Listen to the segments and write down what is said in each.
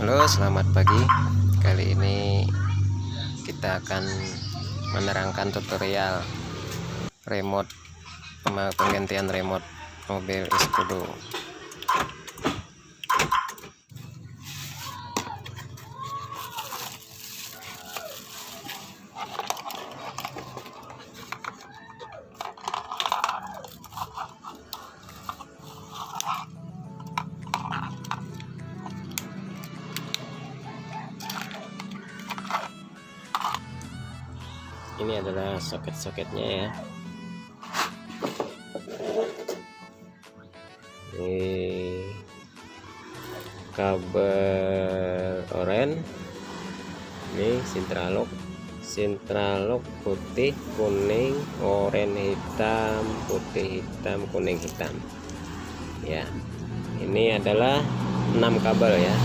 Halo, selamat pagi. Kali ini kita akan menerangkan tutorial remote penggantian remote mobil Escudo. Ini adalah soket-soketnya ya. Ini kabel oranye, ini sintralok putih, kuning, oranye hitam, putih hitam, kuning hitam ya. Ini adalah 6 kabel ya,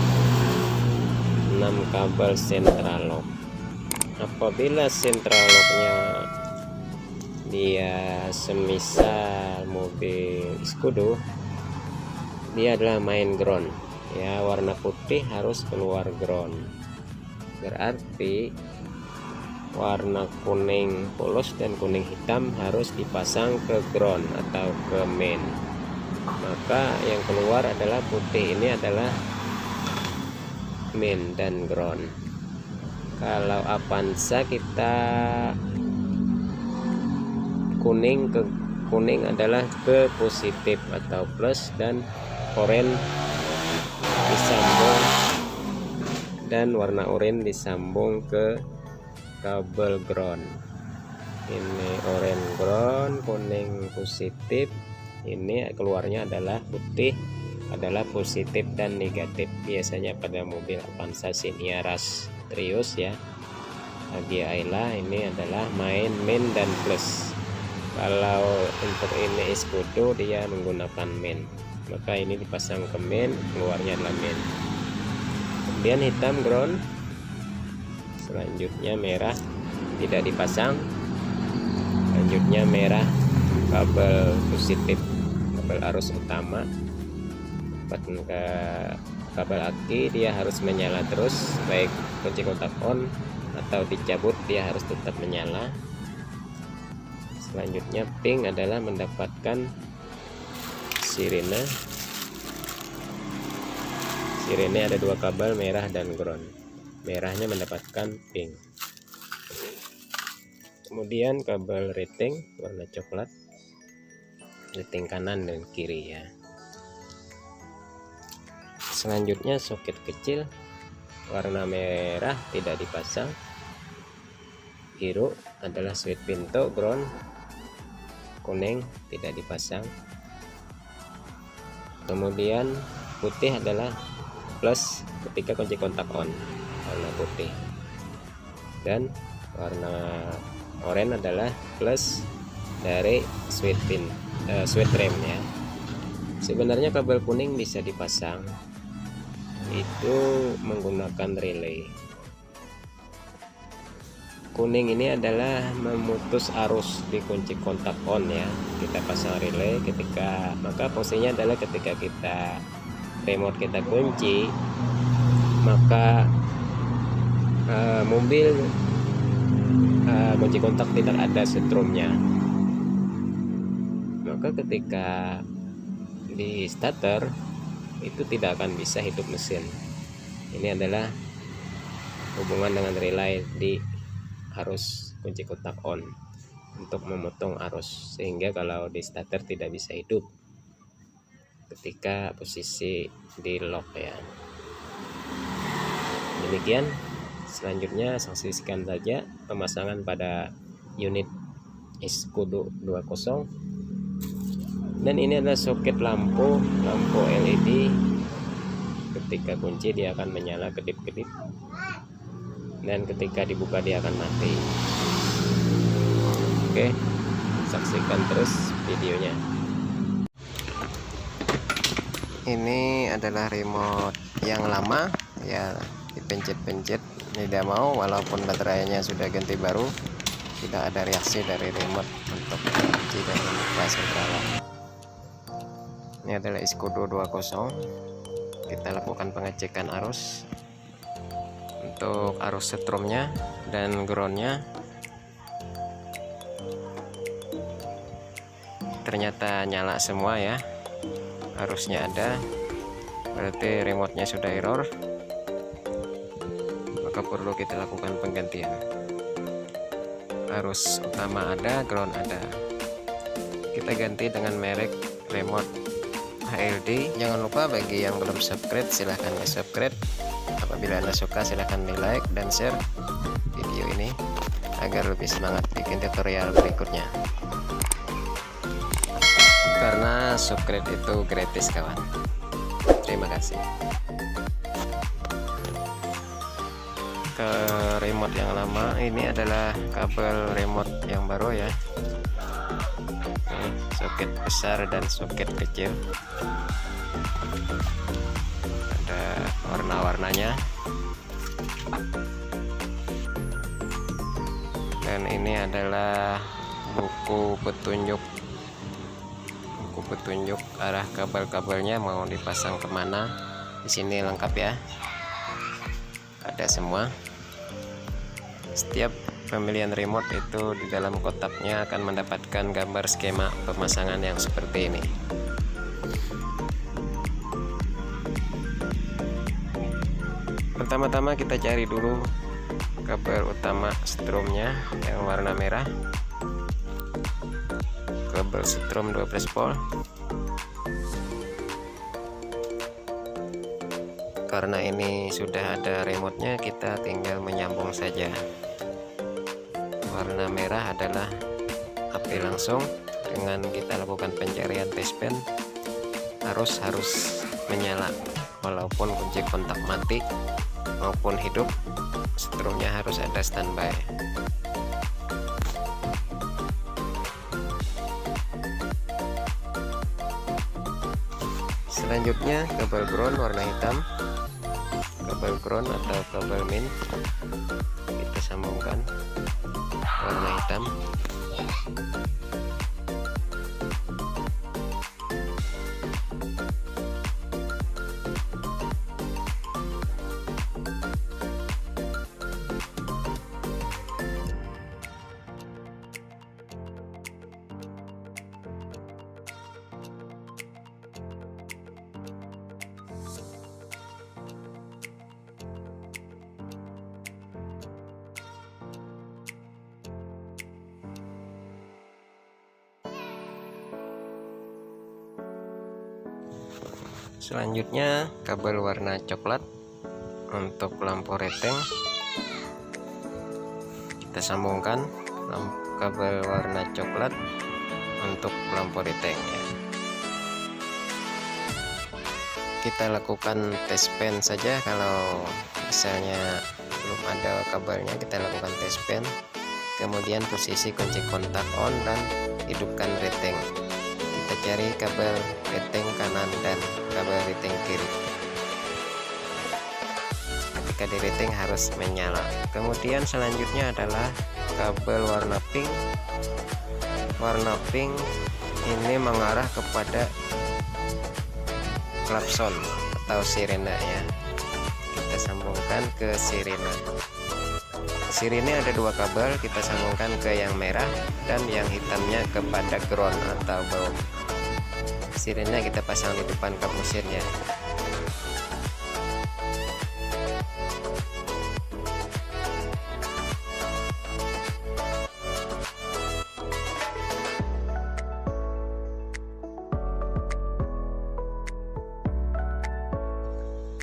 6 kabel sintralok. Apabila sentraloknya dia semisal mobil Escudo, dia adalah main ground ya, warna putih harus keluar ground, berarti warna kuning polos dan kuning hitam harus dipasang ke ground atau ke main. Maka yang keluar adalah putih, ini adalah main dan ground. Kalau Avanza kita kuning adalah ke positif atau plus, dan oranye disambung, dan warna oranye disambung ke kabel ground. Ini oranye ground, kuning positif, ini keluarnya adalah putih, adalah positif dan negatif. Biasanya pada mobil Avanza, Xenia, Rush, Trios ya, Agia Ayla, ini adalah main dan plus. Kalau untuk ini Escudo dia menggunakan main, maka ini dipasang ke main, keluarnya adalah main. Kemudian hitam ground, selanjutnya merah tidak dipasang, selanjutnya merah kabel positif, kabel arus utama ke kabel aki, dia harus menyala terus, baik kunci kontak on atau dicabut dia harus tetap menyala. Selanjutnya pink adalah mendapatkan sirene ada 2 kabel, merah dan ground. Merahnya mendapatkan pink. Kemudian kabel rating warna coklat, rating kanan dan kiri ya. Selanjutnya soket kecil warna merah tidak dipasang, biru adalah switch pintu ground, kuning tidak dipasang, kemudian putih adalah plus ketika kunci kontak on, warna putih, dan warna oranye adalah plus dari switch rem ya. Sebenarnya kabel kuning bisa dipasang itu menggunakan relay. Kuning ini adalah memutus arus di kunci kontak on ya, kita pasang relay ketika, maka fungsinya adalah ketika kita remote kita kunci, maka mobil kunci kontak tidak ada setrumnya, maka ketika di starter itu tidak akan bisa hidup mesin. Ini adalah hubungan dengan relay di arus kunci kontak on untuk memotong arus, sehingga kalau di starter tidak bisa hidup ketika posisi di lock ya. Demikian, selanjutnya saksikan saja pemasangan pada unit Escudo 20. Dan ini adalah soket lampu LED, ketika kunci dia akan menyala kedip-kedip, dan ketika dibuka dia akan mati. Oke, saksikan terus videonya. Ini adalah remote yang lama ya, dipencet-pencet tidak mau, walaupun baterainya sudah ganti baru, tidak ada reaksi dari remote untuk kunci dan membuka sentralok. Ini adalah Escudo 20. Kita lakukan pengecekan arus. untuk arus setrumnya dan groundnya. Ternyata nyala semua ya, arusnya ada, berarti remote-nya sudah error, maka perlu kita lakukan penggantian. Arus utama ada, ground ada, kita ganti dengan merek remote HLD. Jangan lupa bagi yang belum subscribe silahkan di subscribe. Apabila Anda suka silahkan di like dan share video ini agar lebih semangat bikin tutorial berikutnya, karena subscribe itu gratis kawan. Terima kasih. Ke remote yang lama, ini adalah kabel remote yang baru ya. Soket besar dan soket kecil, ada warna-warnanya, dan ini adalah buku petunjuk arah kabel-kabelnya mau dipasang kemana. Di sini lengkap ya, ada semua. Setiap pemilihan remote itu di dalam kotaknya akan mendapatkan gambar skema pemasangan yang seperti ini. Pertama-tama kita cari dulu kabel utama strumnya yang warna merah, kabel strum 12 volt. Karena ini sudah ada remote-nya, kita tinggal menyambung saja. Warna merah adalah api langsung. Dengan kita lakukan pencarian test-pen, arus harus menyala walaupun kunci kontak mati maupun hidup, strumnya harus ada standby. Selanjutnya kabel ground warna hitam, kabel ground atau kabel min kita sambungkan warna hitam. Selanjutnya kabel warna coklat untuk lampu reteng kita sambungkan, kabel warna coklat untuk lampu reteng ya. Kita lakukan tes pen saja, kalau misalnya belum ada kabelnya kita lakukan tes pen, kemudian posisi kunci kontak on dan hidupkan reteng. Kita cari kabel reteng kanan dan kabel reteng kiri. Ketika di reteng harus menyala. Kemudian selanjutnya adalah kabel warna pink. Warna pink ini mengarah kepada klakson atau sirena ya. Kita sambungkan ke sirena. Sirene ada dua kabel, kita sambungkan ke yang merah dan yang hitamnya kepada ground atau bawah. Sirene kita pasang di depan kap mesinnya.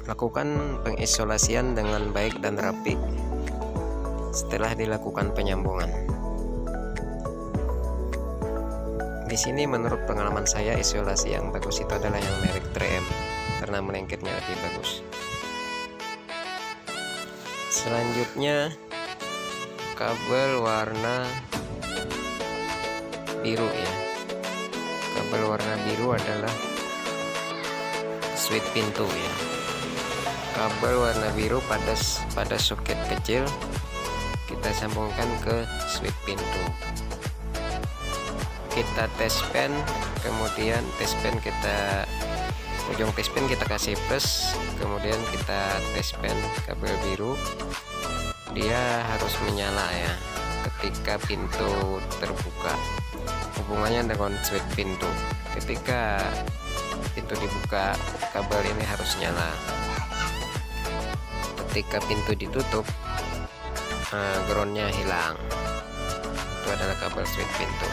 Lakukan pengisolasian dengan baik dan rapi setelah dilakukan penyambungan. Di sini menurut pengalaman saya isolasi yang bagus itu adalah yang merek 3M karena melengketnya lebih bagus. Selanjutnya kabel warna biru ya. Kabel warna biru adalah switch pintu ya. Kabel warna biru pada soket kecil kita sambungkan ke switch pintu. Kita tes pen, kemudian tes pen kita ujung tespen kita kasih plus, kemudian kita tespen kabel biru, dia harus menyala ya ketika pintu terbuka. Hubungannya dengan switch pintu, ketika pintu dibuka kabel ini harus nyala, ketika pintu ditutup groundnya hilang. Itu adalah kabel switch pintu.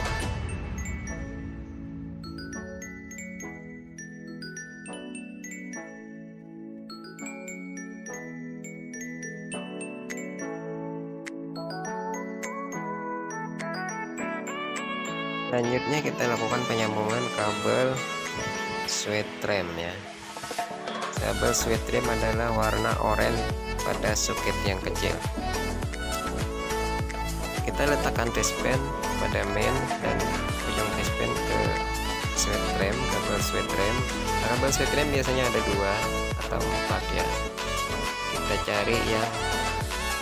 Selanjutnya kita lakukan penyambungan kabel switch rem ya. Kabel switch rem adalah warna oranye pada soket yang kecil. Kita letakkan tespen pada main dan ujung tespen ke switch rem, kabel switch rem. Kabel switch rem biasanya ada 2 atau 4 ya. Kita cari yang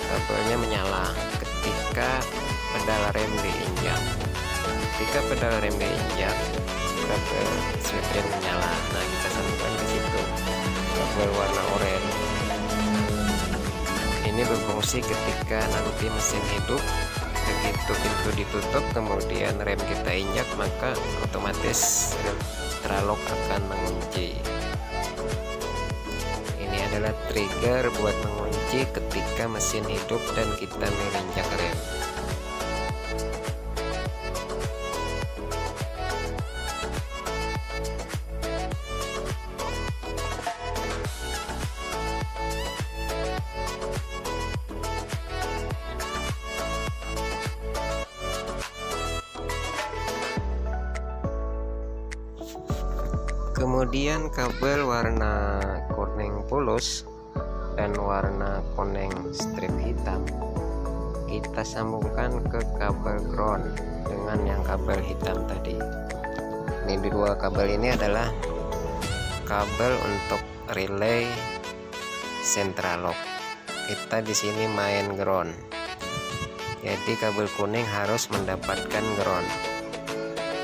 kabelnya menyala ketika pedal rem diinjak. Ketika pedal rem diinjak, kabel switch rem menyala. Nah, kita sambungkan ke situ kabel warna oranye. Ini berfungsi ketika nanti mesin hidup, begitu pintu ditutup kemudian rem kita injak, maka otomatis tralog akan mengunci. Ini adalah trigger buat mengunci ketika mesin hidup dan kita menginjak rem. Kemudian kabel warna kuning polos dan warna kuning strip hitam kita sambungkan ke kabel ground dengan yang kabel hitam tadi. Ini 2 kabel ini adalah kabel untuk relay central lock. Kita di sini main ground. Jadi kabel kuning harus mendapatkan ground.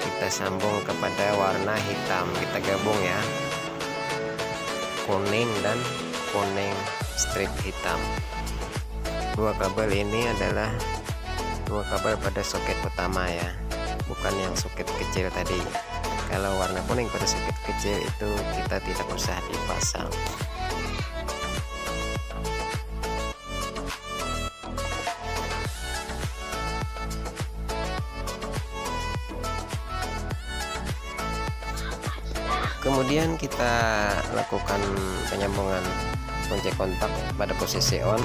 Kita sambung kepada warna hitam, kita gabung ya, kuning dan kuning strip hitam. 2 kabel ini adalah 2 kabel pada soket utama ya, bukan yang soket kecil tadi. Kalau warna kuning pada soket kecil itu kita tidak usah dipasang. Kemudian kita lakukan penyambungan kunci kontak pada posisi on.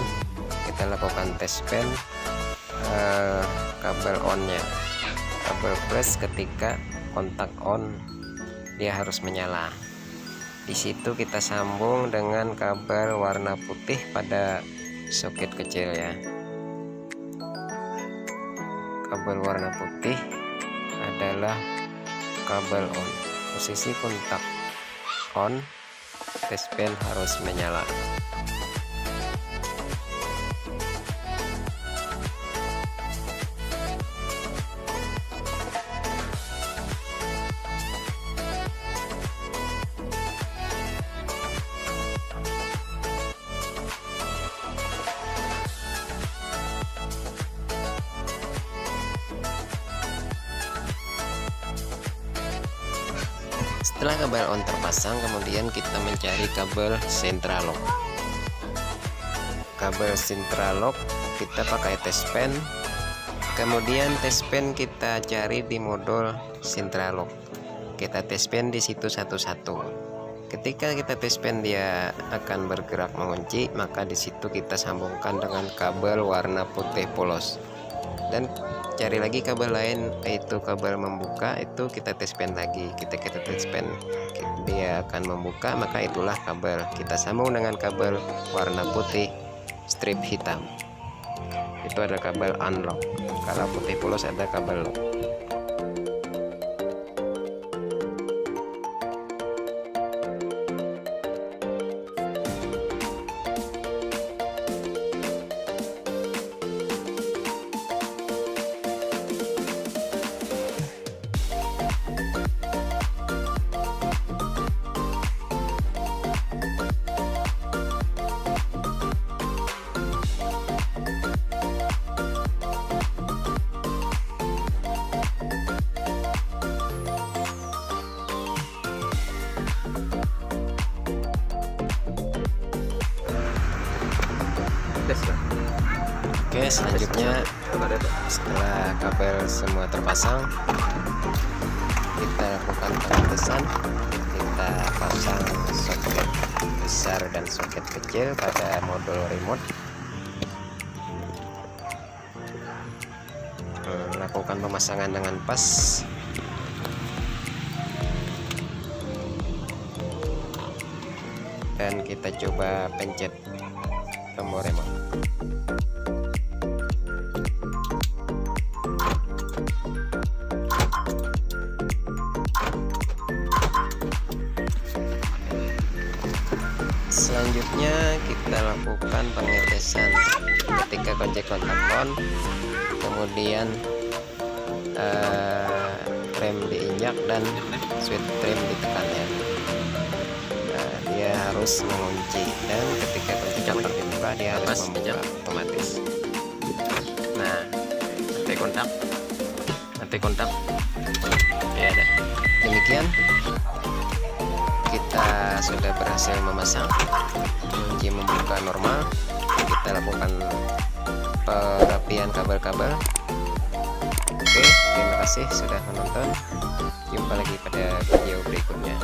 Kita lakukan tespen kabel onnya, kabel plus ketika kontak on dia harus menyala. Di situ kita sambung dengan kabel warna putih pada soket kecil ya. Kabel warna putih adalah kabel on. Posisi kontak on, tespen harus menyala. Setelah kabel on terpasang, kemudian kita mencari kabel central lock. Kabel central lock kita pakai tespen, kemudian tespen kita cari di modul central lock. Kita tespen di situ satu-satu. Ketika kita tespen dia akan bergerak mengunci, maka di situ kita sambungkan dengan kabel warna putih polos. Dan cari lagi kabel lain, yaitu kabel membuka, itu kita tespen lagi. Kita tespen dia akan membuka, maka itulah kabel kita sambung dengan kabel warna putih strip hitam. Itu ada kabel unlock. Kalau putih polos ada kabel lock. selanjutnya setelah kabel semua terpasang, kita lakukan pengetesan. Kita pasang soket besar dan soket kecil pada modul remote. Lakukan pemasangan dengan pas. Dan kita coba pencet tombol remote. Selanjutnya kita lakukan pengetesan. Ketika kunci kontak on, kemudian rem diinjak dan switch rem ditekan ya. Dia harus mengunci, dan ketika kunci kontak dibuka dia harus membuka otomatis. Nah, nanti kontak ya. Demikian kita sudah berhasil memasang kunci membuka normal. Kita lakukan perapian kabel-kabel. Oke, terima kasih sudah menonton. Jumpa lagi pada video berikutnya.